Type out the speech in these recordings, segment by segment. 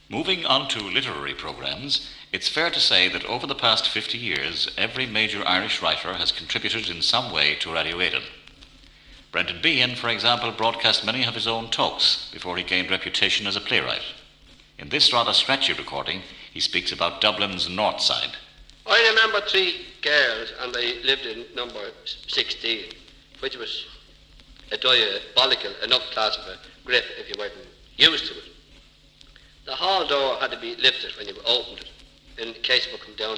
Moving on to literary programmes, it's fair to say that over the past 50 years, every major Irish writer has contributed in some way to Radio Éireann. Brendan Behan, for example, broadcast many of his own talks before he gained reputation as a playwright. In this rather scratchy recording, he speaks about Dublin's North Side. I remember 3 girls, and they lived in number 16, which was a diabolical enough class of a grip if you weren't used to it. The hall door had to be lifted when you opened it, in case it would come down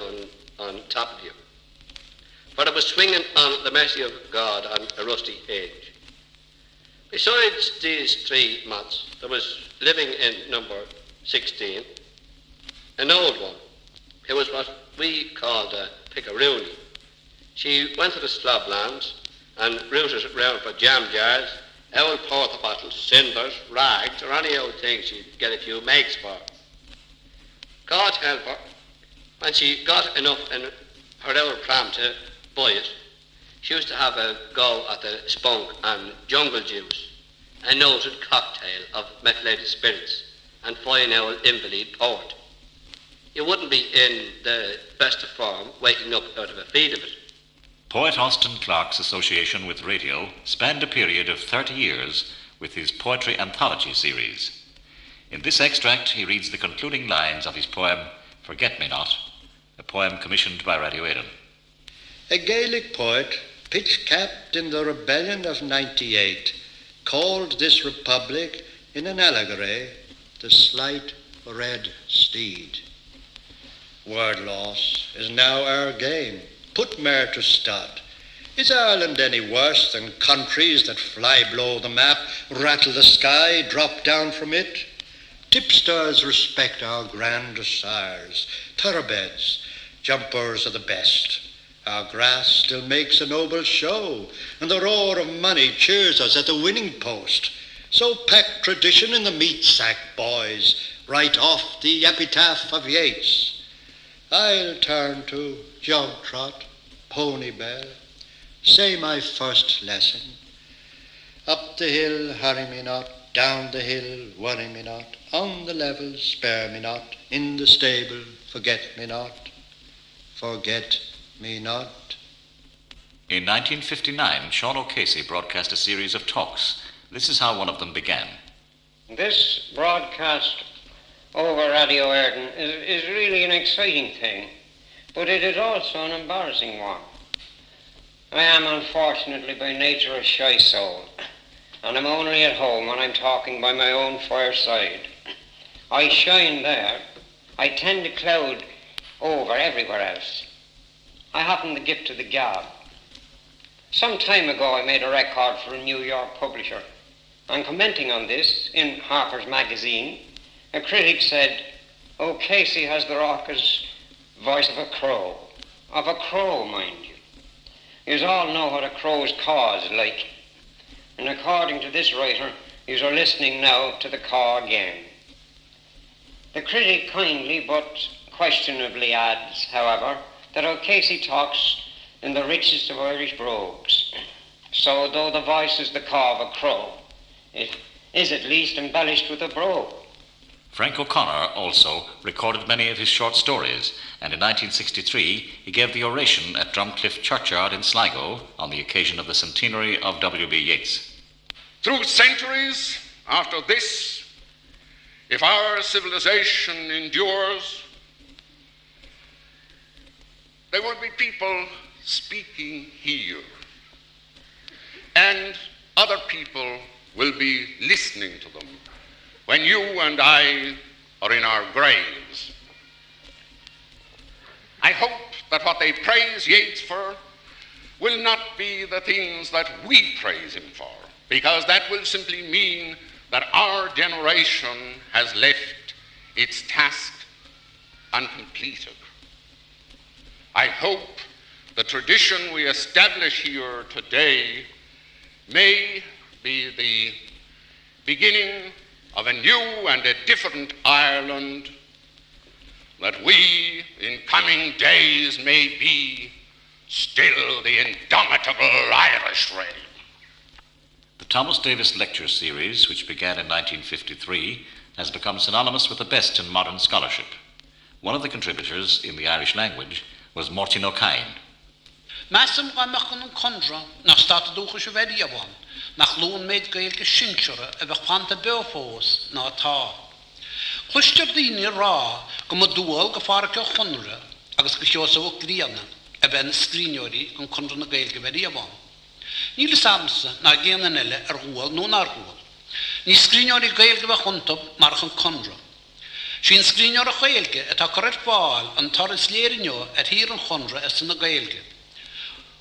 on top of you. For it was swinging on the mercy of God on a rusty hinge. Besides these 3 mats, there was living in number 16, an old one, who was what we called a pickaroony. She went to the sloblands and routed round for jam jars, old porter bottles, cinders, rags, or any old thing she'd get a few megs for. God help her, when she got enough in her old pram to buy it, she used to have a go at the spunk and jungle juice, a noted cocktail of methylated spirits and fine old invalid port. You wouldn't be in the best of form waking up out of a feed of it. Poet Austin Clarke's association with radio spanned a period of 30 years with his poetry anthology series. In this extract, he reads the concluding lines of his poem, Forget-Me-Not, a poem commissioned by Radio Éireann. A Gaelic poet, pitch-capped in the rebellion of '98, called this republic in an allegory the slight red steed. Word loss is now our game. Put mair to stud. Is Ireland any worse than countries that fly below the map, rattle the sky, drop down from it? Tipsters respect our grand sires, thoroughbreds, jumpers are the best. Our grass still makes a noble show, and the roar of money cheers us at the winning post. So pack tradition in the meat sack, boys, write off the epitaph of Yeats. I'll turn to jog trot, pony bell, say my first lesson. Up the hill, hurry me not, down the hill, worry me not, on the level, spare me not, in the stable, forget me not, forget me not. In 1959, Sean O'Casey broadcast a series of talks. This is how one of them began. This broadcast over Radio Éireann is really an exciting thing, but it is also an embarrassing one. I am unfortunately by nature a shy soul, and I'm only at home when I'm talking by my own fireside. I shine there. I tend to cloud over everywhere else. I haven't the gift of the gab. Some time ago I made a record for a New York publisher, and commenting on this in Harper's Magazine, a critic said, O'Casey has the raucous voice of a crow. Of a crow, mind you. Yous all know what a crow's caw is like. And according to this writer, yous are listening now to the caw again. The critic kindly but questionably adds, however, that O'Casey talks in the richest of Irish brogues. So though the voice is the caw of a crow, it is at least embellished with a brogue. Frank O'Connor also recorded many of his short stories, and in 1963 he gave the oration at Drumcliff Churchyard in Sligo on the occasion of the centenary of B Yeats. Through centuries after this, if our civilization endures, there will be people speaking here, and other people will be listening to them when you and I are in our graves. I hope that what they praise Yeats for will not be the things that we praise him for, because that will simply mean that our generation has left its task uncompleted. I hope the tradition we establish here today may be the beginning of a new and a different Ireland, that we in coming days may be still the indomitable Irish race. The Thomas Davis Lecture Series, which began in 1953, has become synonymous with the best in modern scholarship. One of the contributors in the Irish language was Mairtin O'Cadgain. Massam Ramachun Condra, nach Stataduchische Vediawan, nach Loon made Gaelke Shinchere, a Vapanta Belfos, na ta. Huster Dini Ra, Gomadual, Gafarka Honra, Agus Gishiosa Gliana, a Ben Screenori, and Condra Gaelke Vediawan. Níl samsa na géananile rúil nó narúil. Ní scríneoirí gaelge bheith chuntub marchan condra. Sin scríneoir a gaelge atá correct báil an tar is léirineo hir an chondra as na gaelge.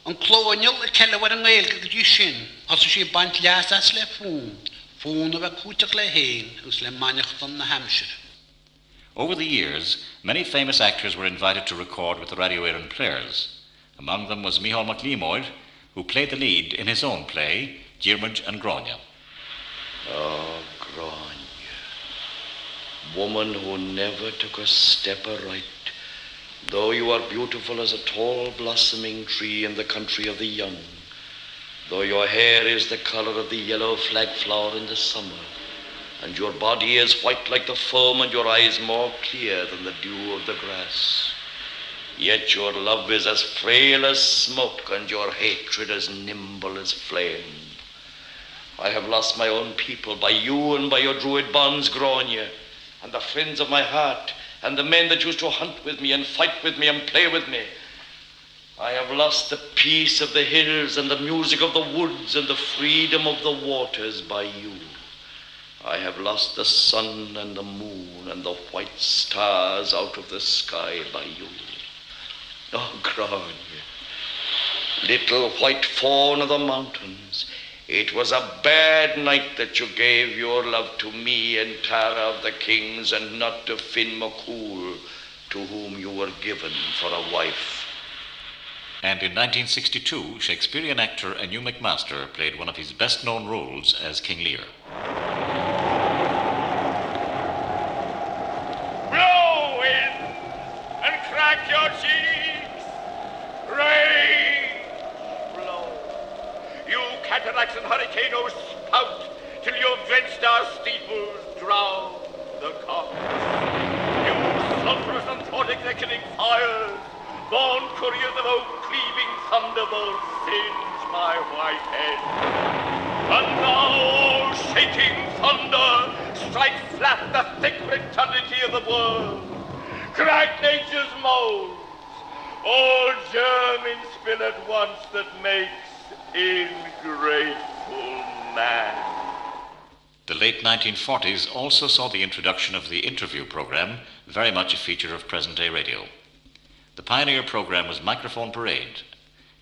An clóineil a cellhar an gaelge go dtí sin as sé baint leas as le fún a bheith cúteach le héin gus le maniachtan na Hampshire. Over the years, many famous actors were invited to record with the Radio Éireann players. Among them was Mac Liammoir, who played the lead in his own play, Diarmuid and Grania. Oh, Grania, woman who never took a step aright, though you are beautiful as a tall blossoming tree in the country of the young, though your hair is the colour of the yellow flag flower in the summer, and your body is white like the foam and your eyes more clear than the dew of the grass. Yet your love is as frail as smoke and your hatred as nimble as flame. I have lost my own people by you and by your druid bonds, Grania, and the friends of my heart, and the men that used to hunt with me and fight with me and play with me. I have lost the peace of the hills and the music of the woods and the freedom of the waters by you. I have lost the sun and the moon and the white stars out of the sky by you. Oh, Grania, little white fawn of the mountains, it was a bad night that you gave your love to me and Tara of the kings and not to Finn McCool, to whom you were given for a wife. And in 1962, Shakespearean actor Anew Mcmaster played one of his best-known roles as King Lear. Blow in and crack your cheeks. Rain, blow. You cataracts and hurricanes spout till you've drenched our steeples, drown the cocks. You sulphurous and thought-executing fires, born couriers of oak-cleaving thunderbolts, singe my white head. And now, shaking thunder, strike flat the thick retardity of the world. Crack nature's molds, all germing spill at once that makes ingrateful man. The late 1940s also saw the introduction of the interview program, very much a feature of present-day radio. The pioneer program was Microphone Parade.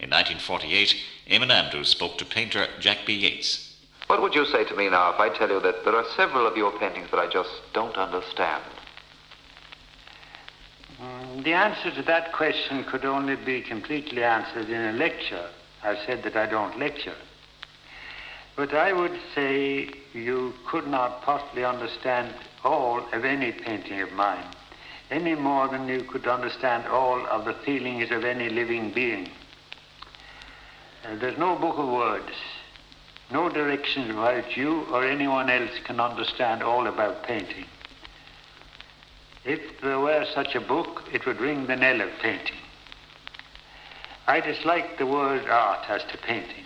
In 1948, Eamon Andrews spoke to painter Jack B Yeats. What would you say to me now if I tell you that there are several of your paintings that I just don't understand? The answer to that question could only be completely answered in a lecture. I've said that I don't lecture. But I would say you could not possibly understand all of any painting of mine, any more than you could understand all of the feelings of any living being. There's no book of words, no directions by which you or anyone else can understand all about painting. If there were such a book, it would ring the knell of painting. I dislike the word art as to painting.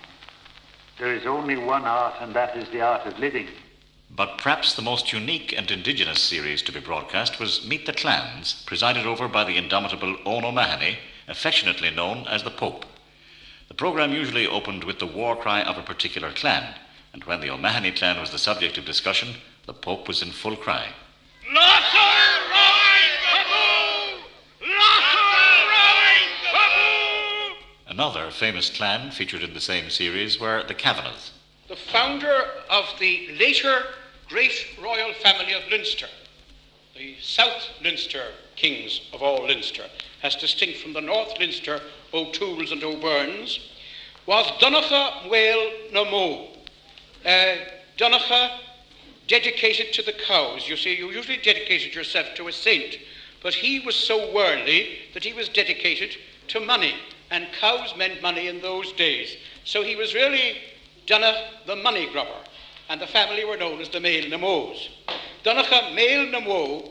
There is only one art, and that is the art of living. But perhaps the most unique and indigenous series to be broadcast was Meet the Clans, presided over by the indomitable Eoin O'Mahony, affectionately known as the Pope. The program usually opened with the war cry of a particular clan, and when the O'Mahony clan was the subject of discussion, the Pope was in full cry. Another famous clan featured in the same series were the Kavanaghs. The founder of the later great royal family of Leinster, the South Leinster kings of all Leinster, as distinct from the North Leinster O'Tooles and O'Byrnes, was Donogha Mhaol na Mo. Donogha dedicated to the cows. You see, you usually dedicated yourself to a saint, but he was so worldly that he was dedicated to money, and cows meant money in those days. So he was really Donagh the money grubber, and the family were known as the Mair Liammoirs. Donagh Mair Liammoir,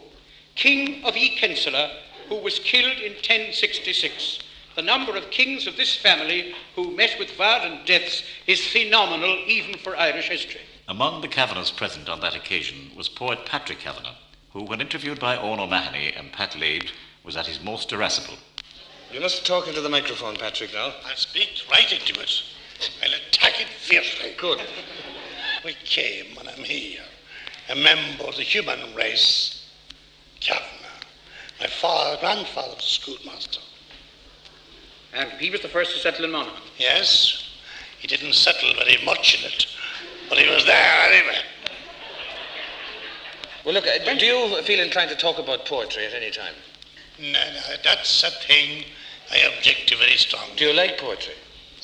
king of Kinsella, who was killed in 1066. The number of kings of this family who met with violent deaths is phenomenal even for Irish history. Among the Kavanaghs present on that occasion was poet Patrick Kavanagh, who, when interviewed by Eoin O'Mahony and Pat Laird, was at his most irascible. You must talk into the microphone, Patrick, now. I'll speak right into it. I'll attack it fiercely. Good. We came, and I'm here, a member of the human race, Kavanagh. My grandfather was a schoolmaster. And he was the first to settle in Monaghan. Yes, he didn't settle very much in it, but he was there anyway. Well, look, do you feel inclined to talk about poetry at any time? No, that's a thing I object to very strongly. Do you like poetry?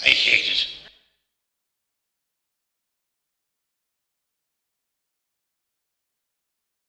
I hate it.